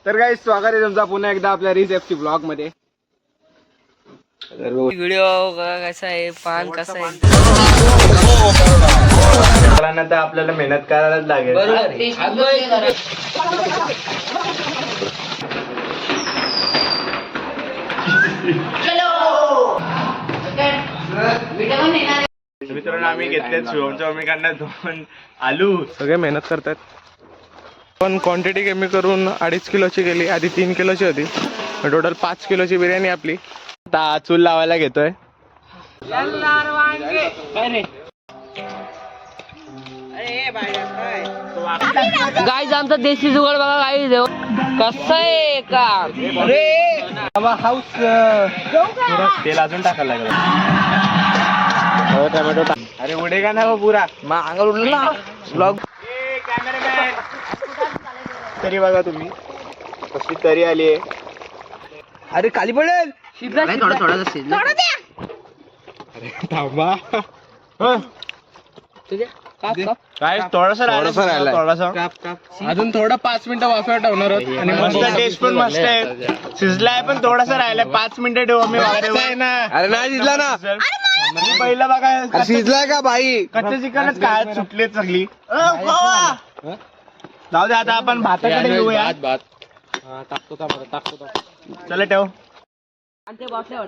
तर काही स्वागत आहे तुमचा पुन्हा एकदा आपल्या रिसेप्टी ब्लॉग मध्ये. व्हिडिओ कसा आहे, पान कसा आहे, तर आपल्याला मेहनत करायलाच लागेल. मित्रांनो आम्ही घेतले शिवमच्या मम्मीकडनं 2 आलू. सगळे मेहनत करतात पण क्वांटिटी कमी करून 2.5 किलोची केली. आधी 3 किलोची होती, टोटल 5 किलोची बिर्याणी आपली. आता चूल लावायला घेतोय. गाईज आमचा देशी जुगाड बघा. गाईज कसं आहे का हाऊस तेल अजून टाकायला लागलं. टोमॅटो टाक. अरे उडे का ना पुरा अंगावर उडलं ना ब्लॉग. तरी बघा तुम्ही कशी तरी आली आहे. अरे खाली पडेल. थोडा शिजला. अरे थांबा. काय थोडासा राहिला. अजून थोडं 5 मिनिटं वाफेवर ठेवणार आहोत आणि मस्त टेस्ट पण मस्त आहे. शिजलाय पण थोडासा राहिलाय. 5 मिनिटं ठेवू आम्ही. अरे नाही शिजला ना. पहिला बघा शिजलाय का बाई. कच्च्या चिकनच काय सुटले सगळी. जाऊ दे आता आपण भाताकडे घेऊया. चला ठेव.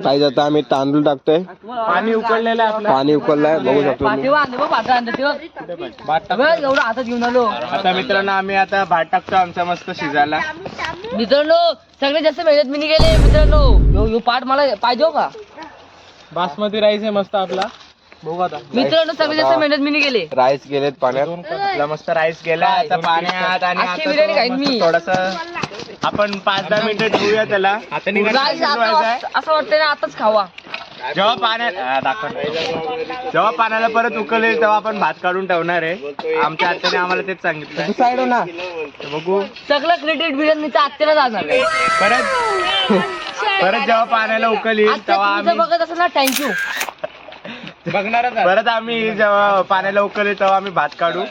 काय जाता आम्ही तांदूळ टाकतोय. पाणी उकळलेलं आहे आपलं. पाणी उकळलंय बघू शकतो. हातात घेऊन आलो. आता मित्रांनो आम्ही आता भात टाकतो आमचा मस्त शिजायला. मित्रांनो सगळे जास्त मेहनत मी गेले. मित्रांनो यो पाठ मला पाहिजे का. बासमती राईस आहे मस्त आपला. बघू आता मित्रांनो सगळे जास्त मेहनत मी गेले. राईस गेलेत पाण्यात. आपला मस्त राईस गेला आता पाण्यात. आणि अशी बिर्याणी खाईन मी. थोडस आपण 5-10 मिनिटं ठेवूया त्याला. Guys, असं वाटतंय ना आताच खावा. जेव्हा पाण्याला परत उकळेल तेव्हा आपण भात काढून ठेवणार आहे. आमच्या आत्याने आम्हाला तेच सांगितलं. साईड ना बघू. सगळं क्रेडिट बिर्याणीचा आत्याला जाणार. परत जेव्हा पाण्याला उकळेल तेव्हा आम्ही बघत असेल ना. थँक्यू. परत आम्ही जेव्हा पाण्याला उकळेल तेव्हा आम्ही भात काढू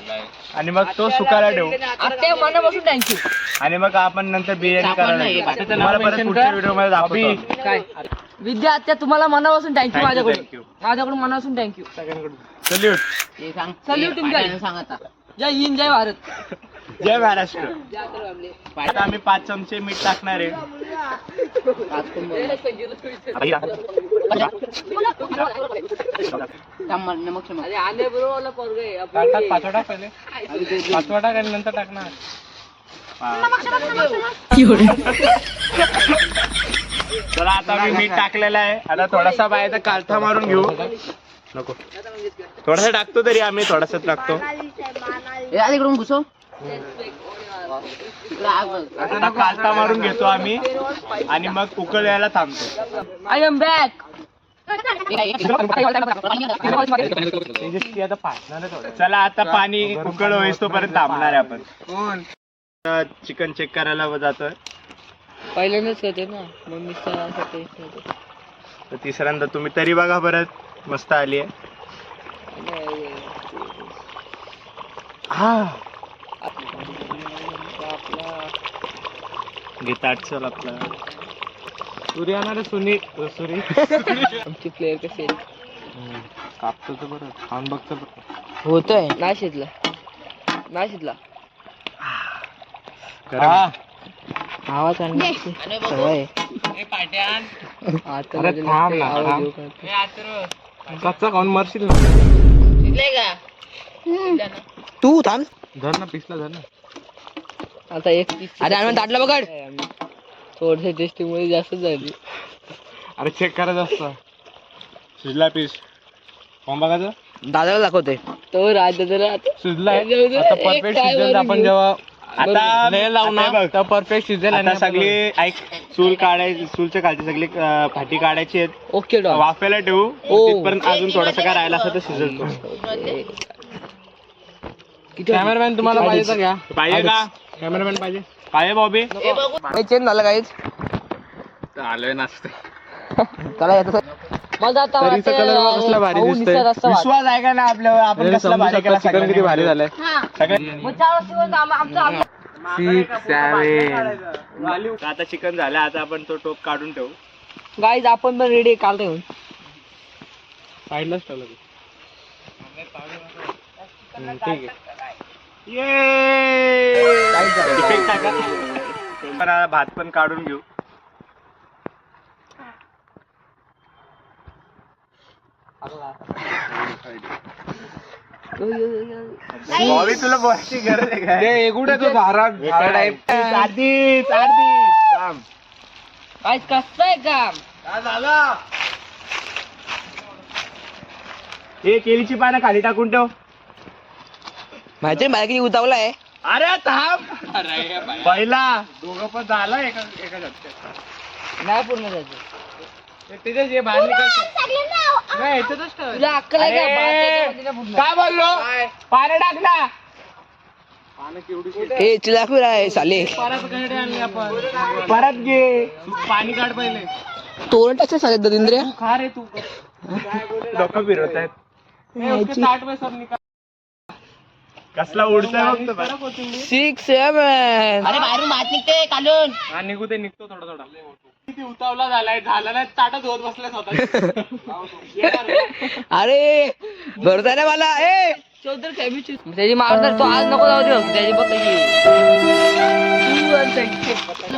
आणि मग तो सुकायला ठेवू. आत्या मनापासून थँक्यू. आणि मग आपण नंतर बिर्याणी करायला तुम्हाला परत पुढच्या व्हिडिओ मध्ये दाखवतो. काय विद्या आत्या तुम्हाला मनापासून थँक्यू. माझ्याकडून मनापासून थँक्यू. सल्यूट. सल्यूट तुमच्या. जय हिंद, जय भारत, जय महाराष्ट्र. आता आम्ही 5 चमचे मीठ टाकणार आहे. पाचवटा पहिले. पाचवटा आणि नंतर टाकणार. चला आता मी मीठ टाकलेलं आहे. आता थोडासा बाहेरचा कालथा मारून घेऊ. नको थोडासा टाकतो तरी आम्ही थोडासा टाकतो. इकडून घुसो. आता कालथा मारून घेतो आम्ही आणि मग उकळायला थांबतो. I am back. चला आता पाणी उकळ होईस तोपर्यंत थांबणार आहे आपण. चिकन चेक करायला जातोय. पहिल्यांदाच करते ना मग तर तिसऱ्यांदा तुम्ही तरी बघा परत मस्त आली आहे. घेतात चल आपला सूर्य येणार सुनी सुरी. आमची प्लेअर कसे कापतो तर बरं खाऊन बघतो. होतोय. नाही शिजला. आवाज सवय. कच्चा खाऊन मरशील ना. तू थांब. धर ना पिसला धर ना. आता एक अरे आम्ही ताटलं बघड. थोडस टेस्टिंग मध्ये जास्त झाली. अरे चेक करायचं असतं. शिजला पीस कोण बघायचं. दादाला दाखवतोय तो राजा. शिजलाय आता परफेक्ट शिजेल. आपण जेव्हा आता लेयर लावणार तर परफेक्ट शिजेल. आणि सगळी ऐक चूल काढायची. चूलच्या खालची सगळी फाटी काढायची आहेत. ओके डॉ. वाफायला ठेवू. तिथपर्यंत अजून थोडंसं काय राहिला असं तर शिजल. कॅमेरामॅन तुम्हाला पाहिजे तर घ्या. पाहिजे का कॅमेरामॅन पाहिजे. पाहिजे बॉबी. चेंज झालं काहीच. आलोय नाचते. चला येतो. मग आता कसला भारी दिसतोय. विश्वास आहे का ना आपल्यावर. आपण कसला भारी केला. चिकन किती भारी झालंय. सगळं 6, 7. आता चिकन झालं, आता आपण तो टोप काढून ठेवू. गाईज आपण पण रेडी काल येऊन साईडलाच ठेवलं ठीक आहे. भात पण काढून घेऊ. तुला बोलायची गरज आहे काय? कुठे तो धारा काय कसं आहे काम झालं. हे केळीची पानं खाली टाकून ठेव. माहिती मला किती उतावला आहे. अरे थांब. पहिला दोघं पण झालं एका झटक्यात. नाही पूर्ण त्याचं तिथेच ये बाहेर निघाल. नाही याच्यातच ठेव. तुला अक्कल आहे का? भात त्याच्यामध्ये नाही फुटणार. काय बोललो? पानं टाक ना. ए चिलाफी आहे साले. परत घे. पाणी काढ पहिले. तोरण टाकते साले दरिंद्र. खा रे तू. डोकं फिरवत आहेत. कसला उडतोय बघतो. 6, 7. अरे बाहेरून भात निघते काढून. हा निघू ते निघतो थोडा थोडा. किती उतावला झालाय. झाला नाही ताटच होत बसलाय स्वतः. अरे भरताय ना मला. ए त्याची मारतात तो आज नको जाऊ दे. त्याची बघ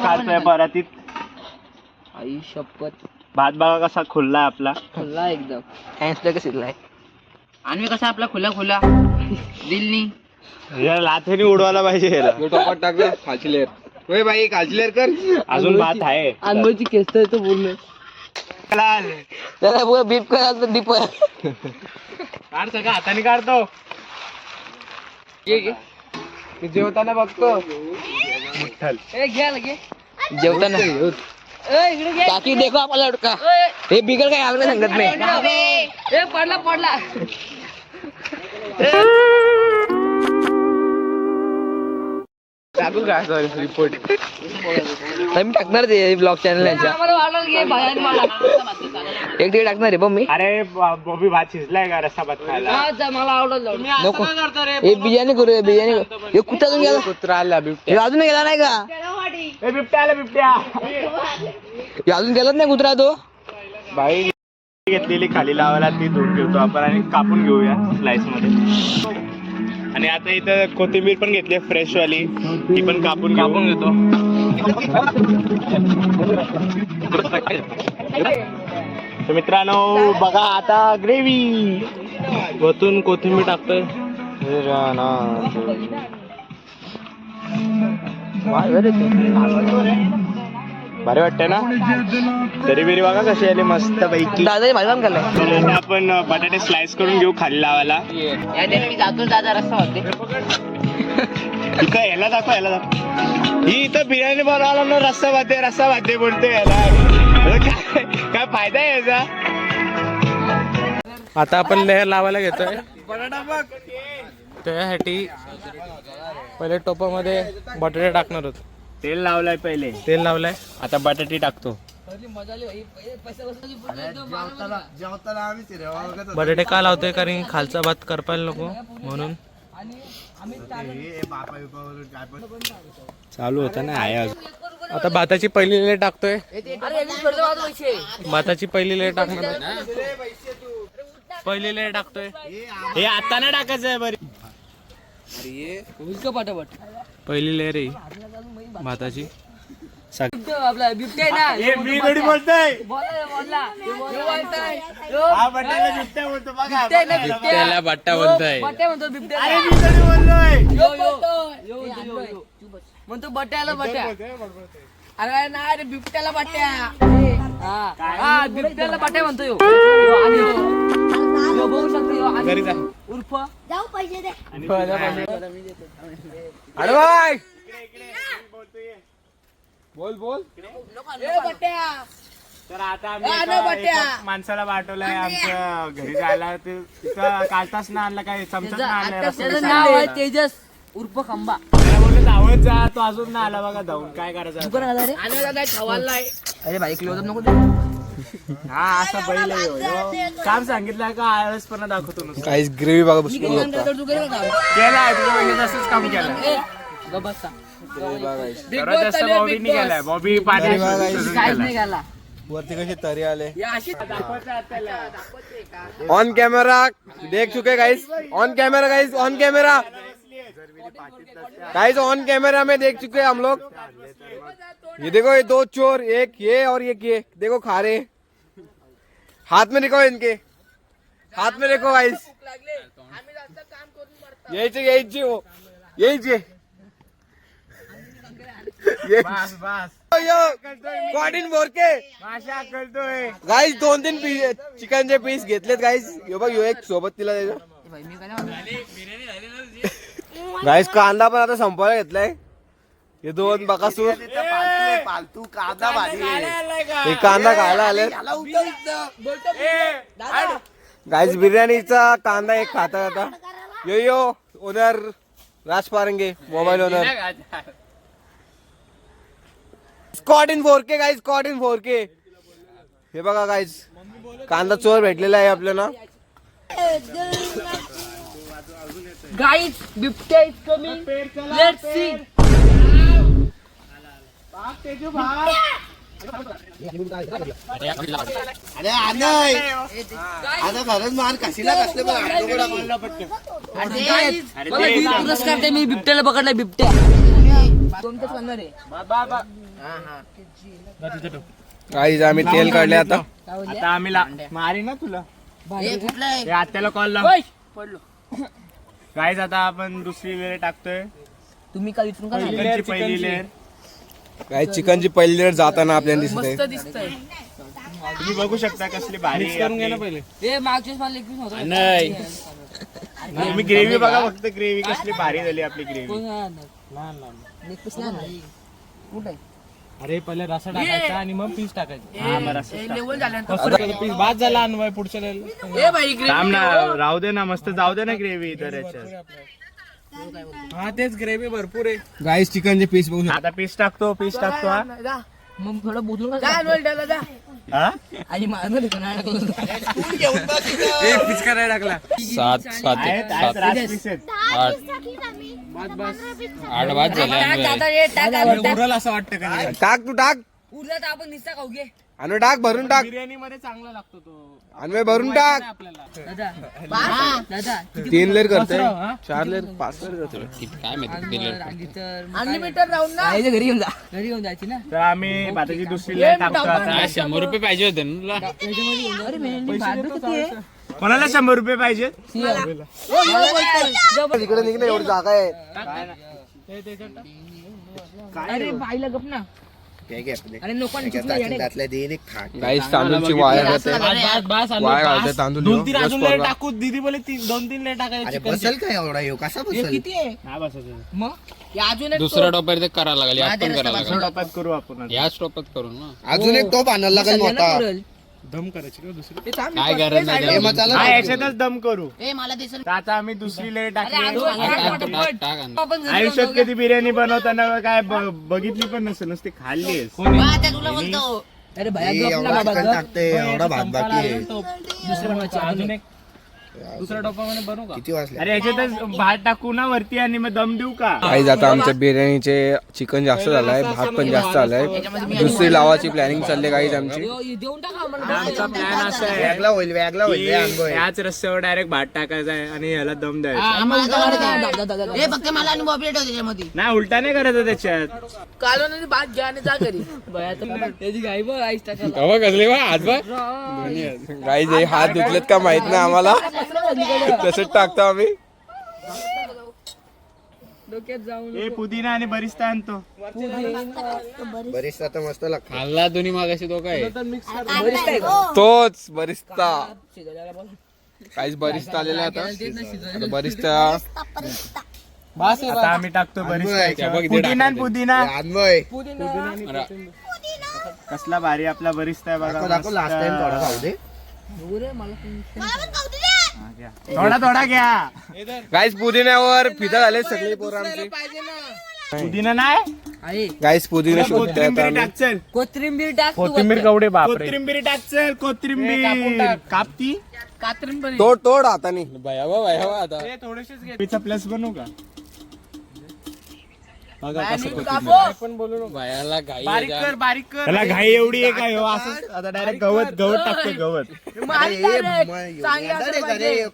खातोय परातीत. आई शपथ. भात बघा कसा खुल्ला आपला. खुल्ला एकदम हँडस्ला का शिरलाय. आणि कसा आपला खुला खुला दिलनी लाथेने उडवायला पाहिजे. टोपात टाकलं खालची लेअर. होय बाई खालची लेअर कर. अजून भात आहे. अनमोलची केस तर तो बोलणं त्याला बोल बीप कराल तर दीप काढ सगळं हाताने काढतो. जेवताना बघतो. जेवताना काकी देखो आपला लडका. हे बिगड काय आलं सांगत नाही. पडला पडला. टाकू का सॉरी रिपोर्ट. मी टाकणार ते ब्लॉग चॅनल यांच्या एक दिवस टाकणार आहे मी. अरे बॉबी भात शिजलाय का रस्सा भात खायला. मला आवडलं नको. हे बिर्याणी करूया बिर्याणी. हे कुत्रा अजून गेला. कुत्रा आला बिबट्या. अजून गेला नाही का? बिबट्या आला बिबट्या. अजून गेलाच नाही कुत्रा तो. बाई घेतलेली खाली लावायला ती धुवून ठेवतो आपण आणि कापून घेऊया स्लाइस मध्ये. आणि आता इथं कोथिंबीर पण घेतली फ्रेश वाली. ती पण कापून घेतो. तर मित्रांनो बघा आता ग्रेव्ही. वतून कोथिंबीर टाकतोय. भारी वाटतंय ना. तरी बिरी बघा कशी आली मस्त पैकी. दादा भाजून खाल्लाय. आपण बटाटे स्लाइस करून घेऊ खाली लावायला. मी जातो दादा रस्ता होते. इथं याला दाखव. ही इथं बिर्याणी बनवायला ना रस्सा भाते बोलते याला. काय फायदा आहे याचा. आता आपण लेअर लावायला घेतोय. त्यासाठी पहिले टोपामध्ये बटाटे टाकणार होतो. तेल लावलाय पहिले. तेल लावलाय आता बटाटे टाकतो. बटाटे का लावतोय कारण खालचा भात करपायला नको म्हणून. चालू होता ना आहे. आता भाताची पहिली लेयर टाकतोय. भाताची पहिली लेयर टाकणार. पहिली लेयर टाकतोय. हे आता नाही टाकायचं आहे बरी. पहिली लेयर आहे भाताची. आपला बिबट्या ना. मी गडी बोलतोय. बिबट्याला बट्टा बोलतोय. म्हणतो बिबट्या. अरे मी गडी बोललोय. म्हणतो बट्याला बट्या. अरे नाही रे बिबट्याला बट्या. हा बिबट्याला बट्या म्हणतो यो. बघू शकतो उर्फ जाऊ पैसे दे. अरे बाय बोल. तर आता आम्ही एका माणसाला पाठवलंय आमच्या घरी जायला. तिथं कालताच ना आणला काय चमचाच ना आणलाय. त्याचं नाव आहे तेजस उर्फ खंबा. बोललो धावत जा. तो अजून ना आला बघा धावून. काय करायचं. अरे बाईक लोक नको. हा असा बैल आहे. काम सांगितलं का आळसपणा दाखवतो नुसतं. काहीच ग्रेव्ही बघा बसलो. केलाय तुझ्या असंच काम केलं. सर्वात जास्त बॉबी निघालाय. बॉबी पाणी वरती कशी तरी आले. ऑन कॅमेरा देख चुके guys. On camera guys. On camera guys. On camera में देख चुके हम लोग. ये देखो ये दो चोर, एक ये और एक ये देखो खा रहे. हाथ में देखो इनके हाथ में देखो गाइस. यही यही वो यही कॉर्डिन बोरके गाईस 2-3 चिकनचे पीस घेतलेत गाईस. यो बघ यो एक सोबत तिला द्यायचं गाईस. कांदा पण आता संपवायला घेतलाय. हे 2 बकासूर फालतू कांदा भाजी. हे कांदा खायला आले गाईस. बिर्याणीचा कांदा एक खाता आता. Yo owner Raj Parange mobile owner. Shot in 4K guys. Shot in 4K. हे बघा गाईज कांदा चोर भेटलेला आहे आपल्याला. गाईज बिबट्या इज कमिंग. Let's see. अरे आता खरंच मार कशीला कसले पुरस्कार ते मी बिबट्याला पकडलाय. बिबट्या कोणतं म्हणणार आहे गाईज आम्ही तेल काढले आता. आता आम्ही मारी ना तुला. आत्याला कॉल लाव. गाईज आता आपण दुसरी लेअर टाकतोय. तुम्ही काय विचारून का चिकनची पहिली लेअर. गाईज चिकनची पहिली लेअर जाताना आपल्याला दिसत मस्त आहे. दिसतंय. तुम्ही बघू शकता कसली भारी आहे. ए मागच्याच मला एक होता. नाही तुम्ही ग्रेव्ही बघा फक्त. ग्रेव्ही कसली भारी झाली आपली ग्रेव्ही. अरे पहिले रसा टाकायचा आणि मग पीस टाकायचं. हा मग असं लेवल झाल्यानंतर पीस बाद झाला आणि पुढच्या ए भाई थांब ना. राहू दे ना. मस्त जाऊ दे ना ग्रेव्ही तर याच्यात. हा तेच ग्रेव्ही भरपूर आहे. गाईस चिकनचे पीस बघू आता पीस टाकतो. पीस टाकतो हा. मग थोडं बोलून का हा? आणि मारणार पीस करायला टाकला. 7 राज पीस आहेत. 8 बाद झाले. उरल असं वाटतं का. टाक तू टाक. उरला तर आपण निस्ता खाऊ घे. आणि टाक भरून टाक. बिर्याणी मध्ये चांगला लागतो तो. आणि भरून टाक. दादा दादा 3 लेअर करतोय. 4 लेअर 5 लेअर करतोय. काय माहिती अनलिमिटेड राहून ना. घरी घेऊन जा. घरी घेऊन जायची ना. तर आम्ही भाताची दुसरी लेअर टाकतो आता. 100 रुपये पाहिजे होते ना तुला. अरे मेहंदी भात किती आहे? कोणाला 100 रुपये पाहिजे. तिकडे निघणे एवढी जागा आहे. अरे बाईला गप ना. अरे नको गाईस तांदूळची वाया घालते. वाया घालते तांदूळ. 2-3 अजून लेअर टाकू. दीदी बोले 2-3 लेअर टाकायचे. बसल काय एवढा येऊ कसा बसल किती आहे हा बसायचं. मग हे अजून एक दुसऱ्या टॉपर ते करायला लागेल. यात पण करायला लागेल. टपात करू आपण आता. याच टॉपात करू ना. अजून एक टोप आणायला लागेल मोठा. दम करायची का दुसरी. काय गरज नाही. हे मग चला हा याच्यातच दम करू. ए मला दिसेल. तर आता आम्ही दुसरी लेअर टाकली. टाक अंदर. आपण घरी आयुष्यात कधी बिर्याणी बनवताना काय बघितली पण नसेल. नुसती खाल्लीस. तुला बोलतो. अरे भया हे गप एवढा ना बाबा चिकन गप. टाकते एवढा भात बाकी आहे. दुसऱ्या बनवायची अजून एक. दुसऱ्या टोपामध्ये बनवू का. किती वाजले अरे याच्यातच भात टाकू ना वरती आणि मग दम देऊ का. गाईज आता आमच्या बिर्याणीचे चिकन जास्त झालंय. भात पण जास्त झालाय. दुसरी लावाची प्लॅनिंग चालली गाईज आमची. देऊन टाका आम्हाला. आमचा प्लॅन असा आहे वेगळा होईल वेगळा होईल की याच रस्त्यावर डायरेक्ट भात टाकायचा आहे आणि याला दम द्यायचा. हे फक्त मला अनुभव अपडेट होते त्याच्यामध्ये. नाही उलटा नाही करायचं त्याच्यात. कालवण आणि भात घ्या आणि जा घरी. भया तर त्याची गाई बघ आईस टाकायला. हवा कसले बा आज बघ. गाईज हे हात धुतलेत का माहित नाही आम्हाला. तसंच टाकतो आम्ही. डोक्यात जाऊन हे पुदिना आणि बरिस्ता आणतो. बरीच आता मस्त लागतो. खाल्ला दोन्ही मागाशी तो काय. तोच बरिस्ता. काहीच बरिस्ता आलेला आता. आता बरिस्ता आता आम्ही टाकतो बरिस्ता. पुदिना आणि पुदिना. अन्वय कसला भारी आपला बरिस्ता आहे बघा. दाखव लास्ट टाइम थोडा खाऊ दे. थोडा थोडा घ्या. गाईस पुदिन्यावर फिदा झाले सगळे पोरं आमची. पुदिना नाही. आहे गाईस पुदिना शोधतोय आता कोथिंबीर आम्ही. टाक चल. कोथिंबीर टाक. कोथिंबीर कवडे बापरे. कोथिंबीर टाक चल. कोथिंबीर कापती. कात्रीन पण तोड तोड हाताने. भयावा आता. थोडेसेच प्लस बनवू का. बायाला घाई बारीक आहे कर जाम. बारीक कर त्याला घाई एवढी आहे काय हो असं आता डायरेक्ट गवत गवत टाकते गवत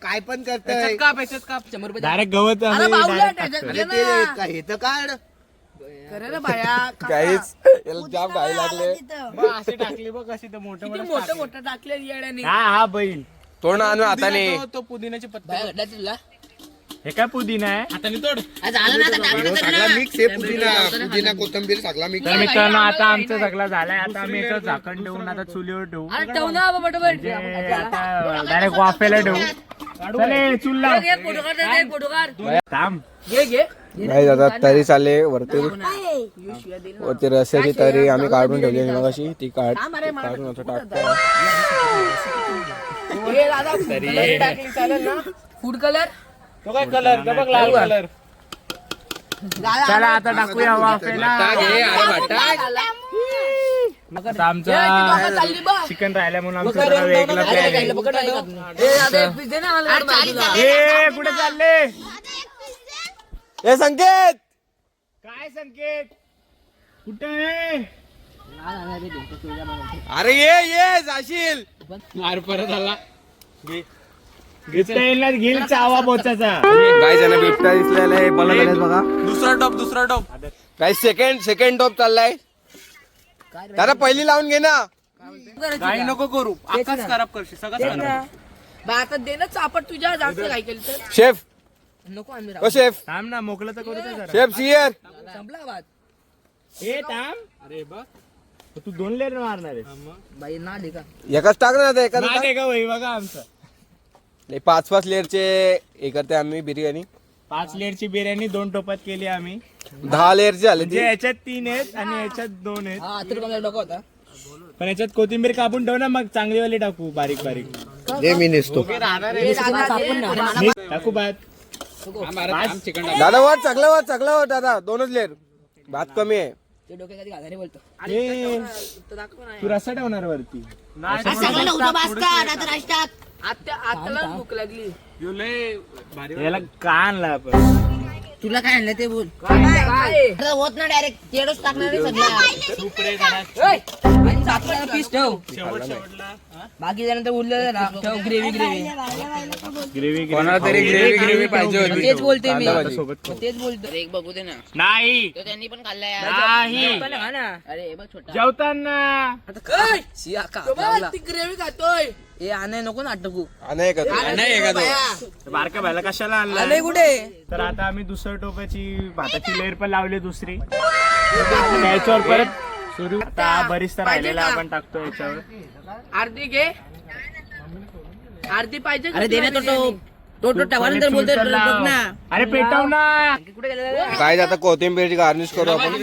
काय पण करतोय काप याच्यात काप 100 रुपये डायरेक्ट गवत अरे ते हे तर काढ काहीच याला जाम घाई लागले अशी टाकली बघ कशी तर मोठं मोठं टाकले येड्याने हा बैल तोंड आणू हाताने तो पुदिन्याची पत्ता बाया घडला तुला हे काय पुदिना आहे हाताने तोड सगळा मिक्स आहे पुदिना कोथंबीर सगळा मिक्स तर मित्रांनो आता आमचं सगळं झालंय आता आम्ही याच्यावर झाकण ठेवून आता चुलीवर ठेवू डायरेक्ट वाफेला ठेवू चले चूल लाव थांब नाही दादा तरी चालले वरती रस्त्याची तरी आम्ही काढून ठेवली मग अशी ती काढून आता टाकतो फूड कलर तो काय कलर बघ लाल कलर चला आता टाकूया वाफेला आता आमचा चिकन राहिल्या म्हणून आमचं जरा वेगळं plan आहे. ए कुठे चालले हे संकेत काय संकेत कुठे अरे ये जाशील मार परत आला घेता येईल ना घेईल चावा बोचाचा काय जण बिबट्या दिसलेला आहे बघा दुसरा टॉप काय सेकंड टॉप चाललाय दादा पहिली लावून घे ना काही नको करू आकाश खराब करशील सगळं आता दे ना चापट तुझ्या जास्त काय केलं तर शेफ नको आम्ही ओ शेफ थांब ना मोकलं तर करू दे जरा शेफ सियर संपला आवाज ए थांब अरे बघ तू 2 लेअर मारणार आहे बाई ना दे का एकाच टाक ना आता एकाच नाही का भाई बघा आमचं 5 लेअरचे हे करते आम्ही बिर्याणी 5 लेअरची बिर्याणी 2 टोपात केली आम्ही 10 लेअरचे झाले म्हणजे याच्यात 3 आहेत आणि याच्यात 2 आहेत हा तर मला डोका होता पण याच्यात कोथिंबीर कापून ठेव ना मग चांगली वाली टाकू बारीक बारीक ते मी नेसतो टाकू भात चिकन दादा वर चांगला वर दादा 2च लेअर भात कमी आहे ते डोक्या कधी घालाने बोलतो ए, तू रस्सा ठेवणार वरती आत्याला भूक लागली याला का आणला आपण तुला काय आणलं ते बोल काय होत ना डायरेक्ट तेडच टाकणार सगळं पीस ठेव बाकी जण तर उरलं ठेव ग्रेव्ही ग्रेव्ही कोणाला तरी ग्रेव्ही पाहिजे होती तेच बोलते मी सोबत तेच बोलतो एक बघू दे ना नाही त्यांनी पण खाल्लाय नाही अरे बघ छोटा जेवताना आता काय शिया का ती ग्रेव्ही खातोय ए आणे नको नाटकू नाही का नाही का तो बारक्या भायला कशाला आणला आले कुठे तर आता आम्ही दुसऱ्या टोपाची भाताची लेअर पण लावली दुसरी याच्यावर परत सुरू आता बरीच तर राहिलेला आपण टाकतो याच्यावर आरती घे आरती पाहिजे अरे दे ना तो टवानंतर बोलतोय बघ ना अरे पेटव ना कुठे गेलेला काय आता कोथिंबीरची गार्निश करू आपण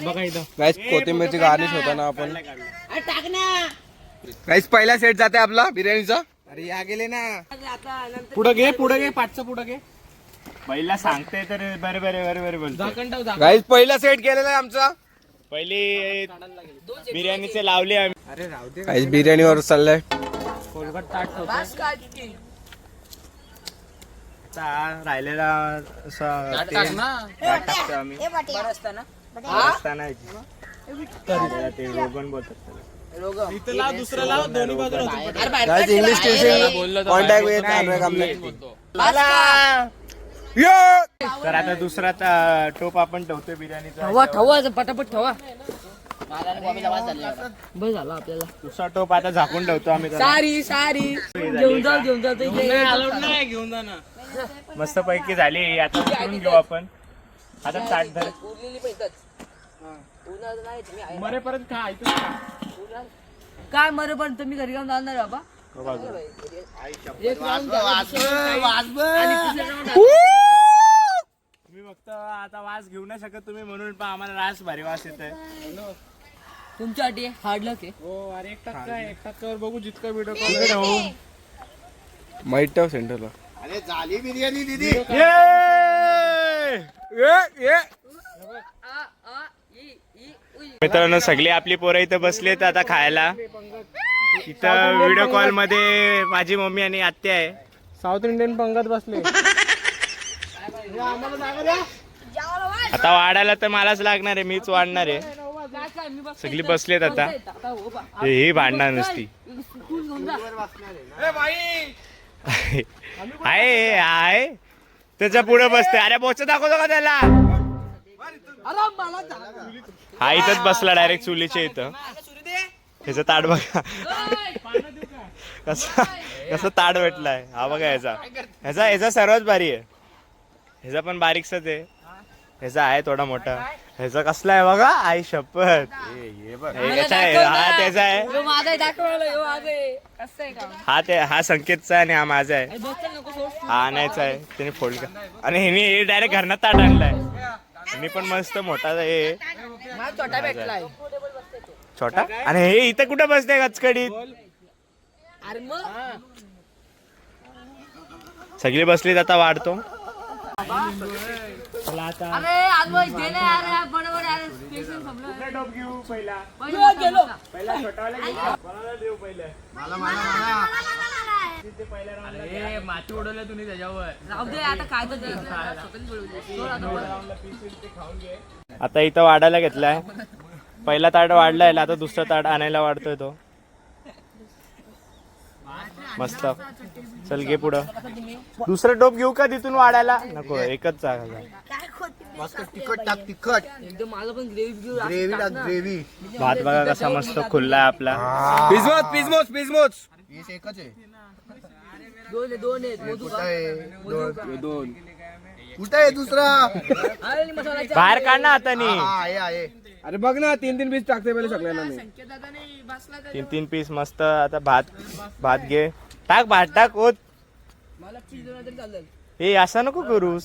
बघा इथं गाईस कोथिंबीरची गार्निश होता ना आपण अरे टाक ना गाईस पहिला सेट जाते आपला बिर्याणीचा अरे या गेले ना पुढे घे पाठचं पुढे घे पहिला सांगते तर बरे बोलतो गाईस पहिला सेट केलेला आहे आमचा पहिली बिर्याणीचे लावले आम्ही गाईस बिर्याणीवर चाललंय कोलगट ताट ठेवतो बस का किती आता राहिलेला असं ताट टाक ना ताट टाकतो आम्ही बरं असताना असताना त्याला ते रोगन बोलतात त्याला. दुसरं लाव दोन्ही बाजूला गाईस इंग्लिश टीचिंग कॉन्टॅक्ट विथ तर आता दुसरा टोप आपण ठेवतोय बिर्याणीचा ठेवा पटापट ठेवा बस झालं आपल्याला दुसरा टोप आता झाकून ठेवतो आम्ही त्याला. सारी घेऊन जा घेऊन जा ना मस्त पैकी झाली आता उतरून घेऊ आपण आता ताट धर उरलेली पैकच मरे परत खा ऐकून खा. काय मरे पण तुम्ही घरी जाऊन जाणार बाबा हो बाजूला. एक round झाला, आणि तिसऱ्या round तुम्ही फक्त आता वास घेऊ नाही शकत तुम्ही म्हणून पण आम्हाला रास भारी वास येत आहे तुमच्यासाठी हार्ड लक आहे हो अरे 1% बघू जितका व्हिडिओ कॉल माहित ठेव सेंटरला अरे झाली बिर्याणी दीदी मित्रांनो सगळी आपली पोरं इथं बसलेत आता खायला इथं व्हिडिओ कॉल मध्ये माझी मम्मी आणि आत्या आहे साऊथ इंडियन पंगत बसले आता वाढायला तर मलाच लागणार आहे, मीच वाढणार आहे. सगळी बसलेत आता. ही भांडणार नुसती. आहे आहे त्याच्या पुढे बसते. अरे बोच दाखवतो का त्याला? हा इथंच बसला डायरेक्ट चुलीच्या इथं. ह्याचं ताट बघा कसं ताट भेटलाय. हा बघा ह्याचा सर्वात भारी आहे. ह्याचा पण बारीकसाच आहे. ह्याचा आहे थोडा मोठा. ह्याचा कसला आहे बघा. आई शपथ. ह्याचा आहे, हा त्याचा आहे. हा संकेतचा आणि हा माझा आहे. हा आणायचा आहे त्याने फोल्ड कर. आणि हे डायरेक्ट घरनात ताट आणलाय. ह्यानी पण मस्त मोठा आहे. छोटा. आणि हे इथं कुठं बसते गचकडीत. सगळी बसलीत आता वाढतो. माती उडवलं तुम्ही त्याच्यावर. आता इथं वाढायला घेतलाय. पहिला ताट वाढलाय, आता दुसरा ताट आणायला वाढतोय तो. मस्त. चल घे पुढं. दुसरं टोप घेऊ का तिथून वाढायला? नको, एकच चांगला. तिखट टाक, तिखट ग्रेव्ही टाक, ग्रेव्ही. भात बघा कसा मस्त खुल्ला आहे आपला. पिजमोच एकच आहे. कुठं आहे दुसरा? बाहेर काढ ना आता. आहे. अरे बघ ना, 3 पीस टाकते पहिले सगळ्यांना. 3 पीस मस्त. आता भात घे. टाक भात टाक. ओत. हे असं नको करूस.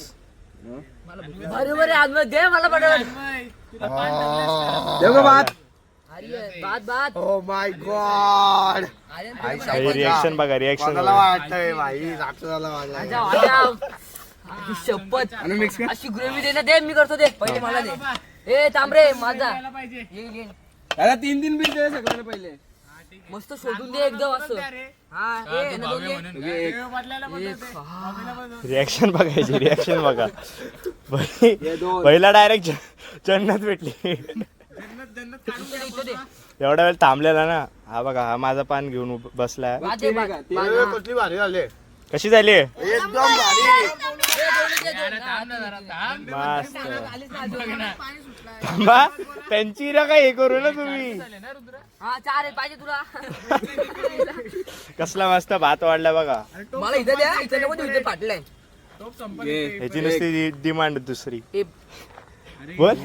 Oh my god. रिएक्शन बघा, रिएक्शन वाटतंय भाई. शपथ अशी ग्रेव्ही दे ना. दे मी करतो. दे पहिले मला दे. ए तांबरे माझा. 3 पीस दे सगळ्यांना पहिले. मस्त शोधून दे एकदम असं. रिएक्शन बघायची. रिएक्शन बघा. पहिला डायरेक्ट जन्नत भेटली. एवढा वेळ थांबलेला ना. हा बघा, हा माझा पान घेऊन बसलाय. कसली भारी झाले. कशी झाली? एकदम भारी. मस्त. थांबा, त्यांची ना काय हे करू ना तुम्ही. पाहिजे तुला. कसला मस्त भात वाढला बघा. मला इथं द्या. इथं नको देऊ, इथं फाटलंय. ह्याची नुसती डिमांड दुसरी. बोल.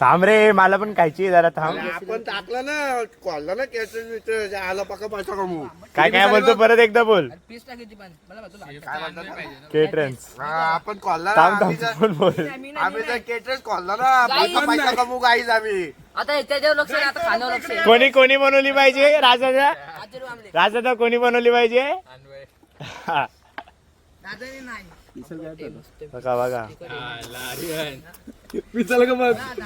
थांब रे, मला पण खायची जरा. थांब. आपण टाकलं ना, कॉलला ना कॅसेट आला पका पैसा कमवू. काय बोलतो परत एकदा बोल. पीस टाकायची पण मला केटरन्स. आपण कॉलला थांब थांब बोल. आम्ही तर केटरन्स कॉलला ना पैसा कमवू गाईज आम्ही. आता त्याच्यावर लक्ष आहे, आता खाण्यावर लक्ष आहे. कोणी बनवली पाहिजे? राजादा कोणी बनवली पाहिजे? बघा बघा.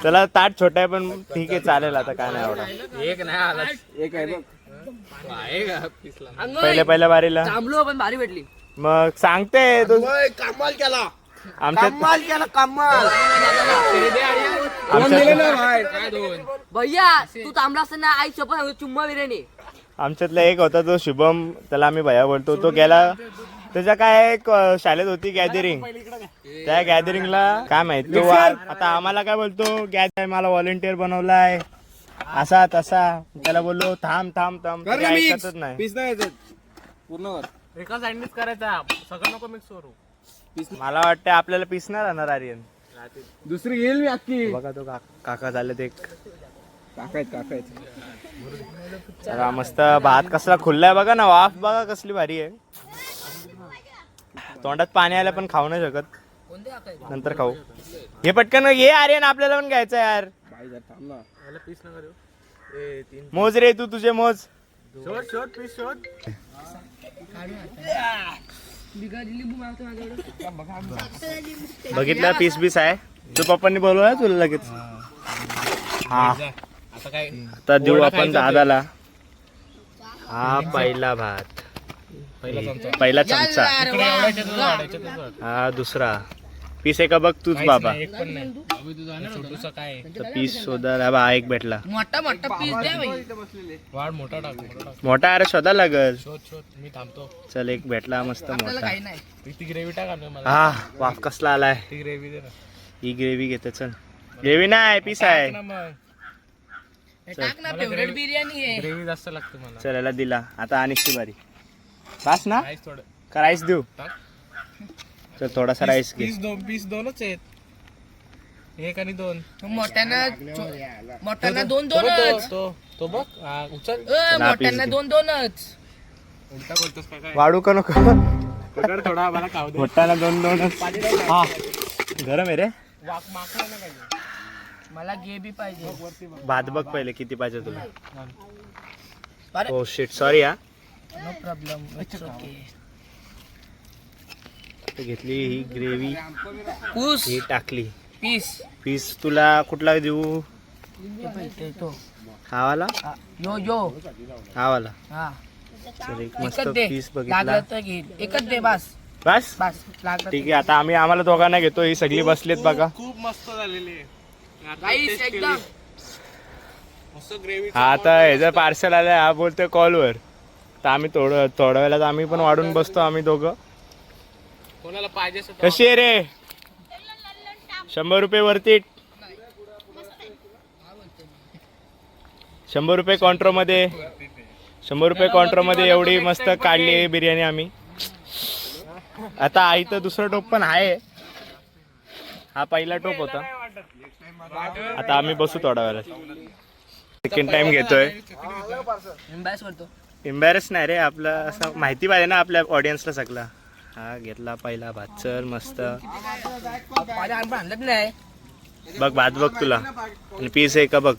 चला, ताट छोटा आहे पण ठीक आहे, चालेल. आता काय नाही आवडा. एक नाही आला. एक आहे बघ. पहिल्या बारीला थांबलो पण भारी भेटली. मग सांगते तू. कमाल केला. आमच्यात भैया तू थांबला असताना आई शपथ चुम्मा बिर्याणी. आमच्यातला एक होता तो शुभम, त्याला आम्ही भैया बोलतो. तो गेला. त्याच्या काय शाळेत होती गॅदरिंग. त्या गॅदरिंगला काय माहिती तो आता आम्हाला काय बोलतो, मला व्हॉलेंटियर बनवलाय असा तसा. त्याला बोललो थांब थांब थांब, ऐकतच नाही. पूर्ण एका साईडनीच करायचा, सगळं नको मिक्स करू. मला वाटतं आपल्याला पीस नाही राहणार आर्यन. दुसरी घेईल मी अख्खी. बघा तो काका झाले ते. काकायत जरा मस्त भात कसला खुल्लाय बघा ना. वाफ बघा कसली भारी आहे. तोंडात पाणी आलं पण खाऊ नाही शकत. नंतर खाऊ. हे पटकन ये आर्यन, आपल्याला पण घ्यायचं यार. मोज रे तू, तुझे मोज. बघितलं पीस बीस आहे. तू पप्पांनी बोलवलं तुला लगेच. हा आता देऊ आपण दादाला. हा पहिला भात, पहिला चमचा. हा दुसरा, पीस आहे का बघ तूच बाबा. एक पण नाही छोटूसा काय आहे? तर पीस शोधा बा, हा एक भेटला. मोठा मोठा पीस द्या बाई. वाढ मोठा टाक मोठा टाक. मोठा अरे शोधा लागल. शोध शोध मी थांबतो. चल एक भेटला मस्त आपल्याला मोठा. काही नाही. ती ग्रेव्ही टाक आणलं मला. हा वाफ कसला आलाय. ती ग्रेव्ही दे ना. ही ग्रेव्ही घेते. चल ग्रेव्ही नाही पीस आहे. टाक ना मग. टाक ना, फेवरेट बिर्याणी आहे. ग्रेव्ही जास्त लागते मला. चल याला दिला. आता अनिशची बारी. बस ना राईस थोडं का राईस देऊ. टाक. चल थोडासा राईस घे. पीस दोनच आहेत. एक आणि दोन. मोठ्यांना दोन तो दोनच. तो बघ हा, उचल. मोठ्यांना घे. दोन दोनच. उलटा बोलतोस का काय? वाढू का नको. पकड थोडा मला खाऊ दे. मोठाला दोन दोनच. हा गरम आहे रे. माखला ना पाहिजे. मला ग्रेव्ही पाहिजे. भात बघ पहिले किती पाहिजे तुला. अरे हो शिट सॉरी हा. No problem. It's okay. घेतली ही ग्रेव्ही पूस ही टाकली. पीस. पीस तुला कुठला देऊ. तो हा वाला यो हा वाला. हा चल एक मस्त एकच दे. पीस बघितला. लागलं तर घे. एकच दे बस बस बस. लागलं ठीक आहे. आता आम्हाला दोघांना घेतो. ही सगळी बसलेत बघा. खूप मस्त झालेली आहे. आता राईस taste केली. एकदम. मस्त ग्रेव्ही. हा आता ह्याचं पार्सल आलंय. हा बोलतोय कॉलवर. तर आम्ही थोड्या वेळात आम्ही पण वाढून बसतो आम्ही दोघं. कोणाला पाहिजे असेल कशी आहे रे. 100 रुपये वरती. 100 रुपये कॉन्ट्रोमध्ये. 100 रुपये कॉन्ट्रोमध्ये एवढी मस्त काढली आहे बिर्याणी आम्ही. आता आई तर दुसरा टोप पण आहे. हा पहिला टोप होता. आता आम्ही बसू थोडा वेळात. सेकंड टाइम घेतोय. बस करतो. एम्बॅरेस नाही रे. आपलं असं माहिती पाहिजे ना आपल्या ऑडियन्सला सगळं. हा घेतला पहिला भात. चल मस्त आणलंच नाही. बघ भात बघ तुला. आणि पीस आहे का बघ.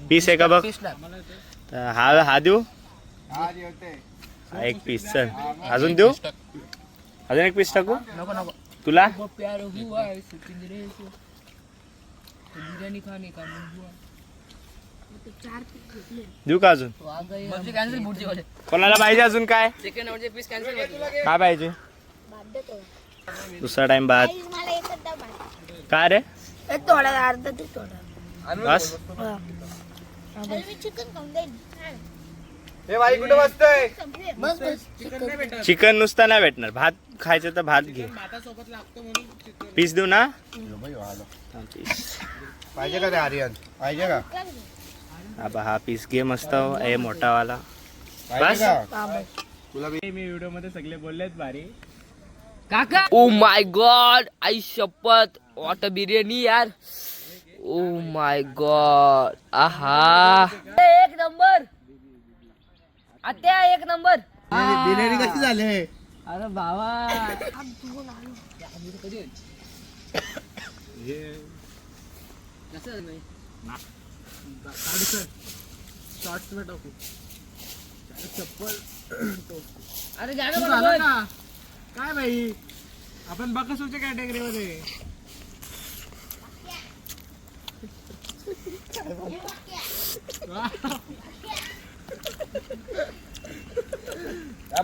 पीस आहे का बघ. पीस टाक. तर हा देऊ. हा एक पीस. चल अजून देऊ. अजून एक पीस टाकू नको नको. तुला. वो प्यार हुआ है पिंजरे से. बिर्याणी खाने का मन हुआ. देऊ का अजून. तो आ गए. मग कॅन्सल पुढची वाले. कोणाला पाहिजे अजून काय. सेकंड नंबरचे पीस कॅन्सल. काय पाहिजे. दुसरा टाइम भात. काय रे एक थोडा अर्धा तू थोडा बस. मी चिकन खाऊन जाईल. हे बाई कुठे बसतोय. बस बस चिकन नुसता नाही भेटणार. भात खायचं तर भात घे. पीस देऊ ना. पीस पाहिजे का ते आर्यन पाहिजे का. हा पीस घे मस्त. हे मोठा वाला. बस बस मी व्हिडिओ मध्ये सगळे बोललेत भारी. काका. ओ माय गॉड. आई शपथ. व्हॉट अ बिर्याणी यार. ओ माय गॉड. आहा. एक नंबर. आत्या एक नंबर. बिर्याणी कशी झाली. अरे बाबा. अरे जागा काय भाई आपण बकसूच्या कॅटेगरी मध्ये.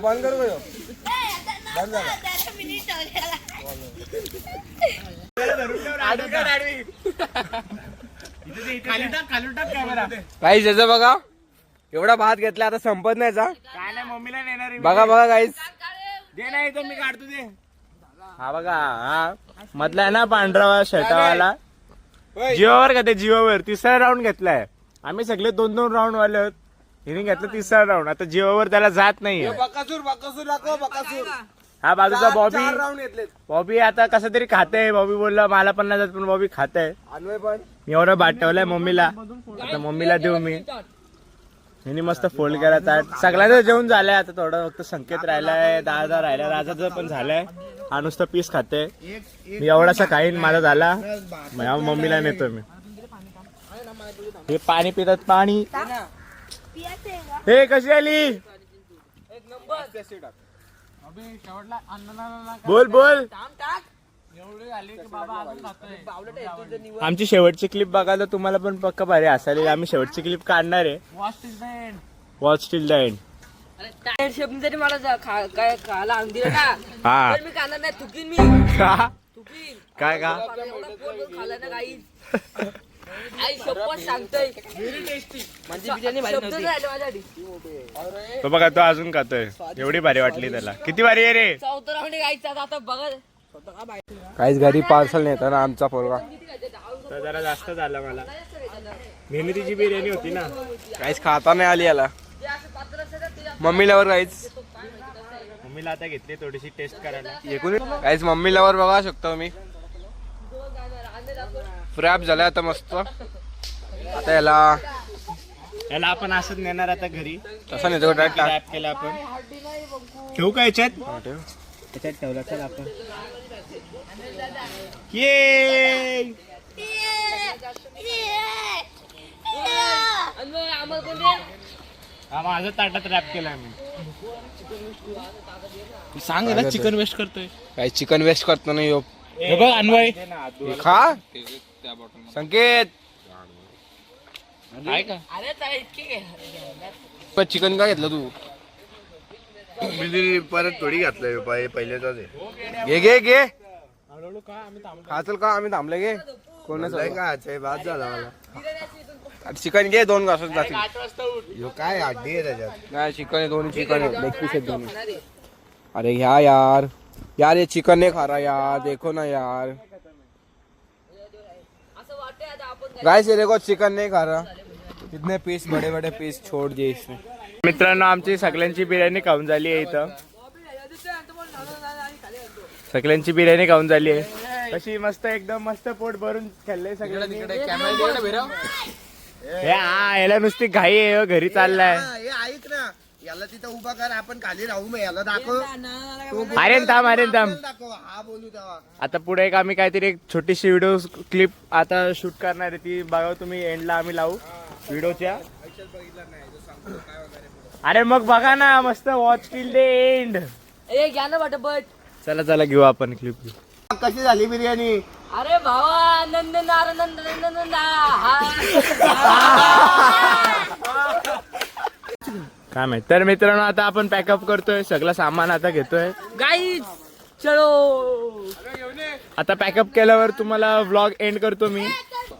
बंद करू का. काही त्याचं बघा एवढा भात घेतला आता संपत नाही जा. काय नाही मम्मीला नेणार आहे. बघा बघा काहीच. दे नाही तर मी काढतो दे. हा बघा हा मधला आहे ना पांढरा शर्टावाला. जिओवर का ते जिओवर तिसरा राऊंड घेतलाय. आम्ही सगळे 2-2 राऊंड वाले आहोत. हिने घेतलं तिसरा राऊंड. आता जिओवर त्याला जात नाहीये. बकासूर बकासूर दाखव बकासूर. हा बाजूचा बॉबी. 4 राऊंड घेतलेत. बॉबी आता कसं तरी खाते. बॉबी बोलला मला पण नाही जात पण बॉबी खाते. अन्वय पण मी एवढं भात ठेवलाय मम्मीला. आता मम्मीला देऊ मी. हिने मस्त फोल्ड केला ताट. सगळ्यांचं जेवण झालंय. आता थोडं फक्त संकेत राहिलाय. दादा राहिलाय. राजाचं पण झालंय. हा नुसतं पीस खाते. मी एवढासा खाईन माझा झाला. मम्मीला नेतो मी. हे पाणी पितात पाणी. हे कशी आली. बोल बोल. आमची शेवटची क्लिप बघायला तुम्हाला पण पक्का भारी असायला. आम्ही शेवटची क्लिप काढणार आहे. Watch till the end. Tyre शेपनी जरी मला काय खायला आणून दिलं ना हा तर मी खाणार नाही, थुकीन मी का? थुकीन. काय का? एवढा पोट खाल्लं ना काही आई शपथ सांगतोय म्हणजे बिर्याणी भारी नव्हती. तो बघा तो अजून खातोय, एवढी भारी वाटली त्याला. किती भारी आहे रे. चौथा राऊंड गायचा आता बघा. काहीच घरी पार्सल नेताना आमचा पोरगा तर जरा जास्त झालं मला. मेहनतीची बिर्याणी होती ना. काहीच खाता नाही आली याला. मम्मीलावर काहीच मम्मीला आता घेतली थोडीशी टेस्ट करायला. एकूण काहीच मम्मीलावर बघा शकतो मी. फ्रॅप झालाय आता मस्त. आता याला आपण असंच नेणार आता घरी. तसा नेतो टाक. रॅप केला आपण. ठेवू का याच्यात? याच्यात ठेवला. चल आपण ये आम्हाला कोण दे? हा माझं ताटात रॅप केला मी. सांग ना चिकन वेस्ट करतोय. काही चिकन वेस्ट करतो नाही ह्यो. हे बघ अन्वय खा संकेत. आहे का? अरे ताई, ठीक आहे. चिकन का घेतलं तू? परत थोडी घातलंय पहिलेच घे घे घे. खाचल का आम्ही थांबले घे. कोण बाद झाला मला. चिकन घे 2 घासून जातील. काय हड्डी आहे त्याच्यात. नाही चिकन आहे, दोन्ही चिकन आहे. लेग पीस आहेत दोन्ही. अरे ह्या यार यार ये चिकन नहीं खा रहा यार. देखो ना यार गाइस, ये देखो चिकन नहीं खा रहा. इतने पीस बड़े बड़े पीस छोड़ दिए इसने. मित्रांनो आमची सगळ्यांची बिर्याणी खाऊन झाली आहे. इथं सगळ्यांची बिर्याणी खाऊन झाली आहे. कशी मस्त एकदम मस्त पोट भरून खाल्ले सगळ्यांनी. हा याला नुसती घाई आहे, घरी चाललाय. ऐक ना, याला तिथं उभा कर, आपण खाली राहू. मग याला दाखव. अरे थांब दाखव. हा बोलू तेव्हा. आता पुढे एक आम्ही काहीतरी एक छोटीशी व्हिडिओ क्लिप आता शूट करणार आहे. ती बघा तुम्ही. एंडला आम्ही लावू व्हिडिओच्या. अरे मग बघा ना मस्त. Watch till the end. ए घ्या ना बट. चला चला घेऊ आपण क्लिप. कशी झाली बिर्याणी? अरे भावा नंद नार नंद नंद नंद काय माहित. तर मित्रांनो आता आपण पॅकअप करतोय. सगळं सामान आता घेतोय. गाईज चलो. आता पॅकअप केल्यावर तुम्हाला व्लॉग एंड करतो मी.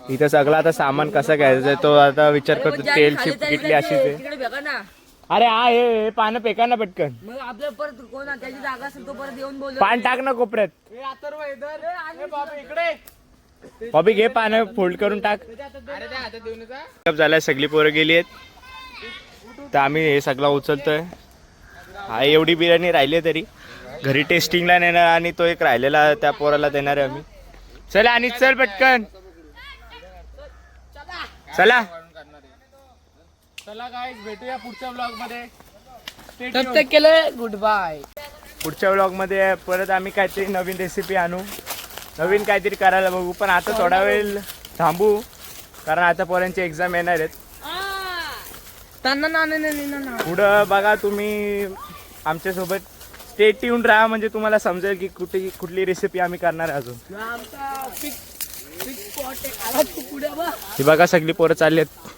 इथं सगळं आता सामान कसं घ्यायचं तो आता विचार करतो. तेल शिप किटली अशी ते. तिकडे बघा ना. अरे हा हे पानं पेका ना पटकन. मग आपल्या परत कोण त्याची जागा असेल तो परत येऊन बोल. पान टाक ना कोपऱ्यात. बॉबी घे पानं फोल्ड करून टाक. पॅकअप झालाय. सगळी पोरं गेली आहेत. तर आम्ही हे सगळं उचलतोय. हा एवढी बिर्याणी राहिली आहे तरी घरी टेस्टिंगला नेणार आणि तो एक राहिलेला त्या पोराला देणार आहे आम्ही. चला आणि चल पटकन. चला चला गाईज भेटूया पुढच्या ब्लॉग मध्ये. तब तक के लिए गुड बाय. पुढच्या ब्लॉग मध्ये परत आम्ही काहीतरी नवीन रेसिपी आणू. नवीन काहीतरी करायला बघू. पण आता थोडा वेळ थांबू कारण आता पोरांची एक्झाम येणार आहेत. पुढं बघा तुम्ही आमच्यासोबत स्टे ट्यून राहा. म्हणजे तुम्हाला समजेल की कुठली रेसिपी आम्ही करणार आहे अजून. ही बघा सगळी पोरं चालली आहेत.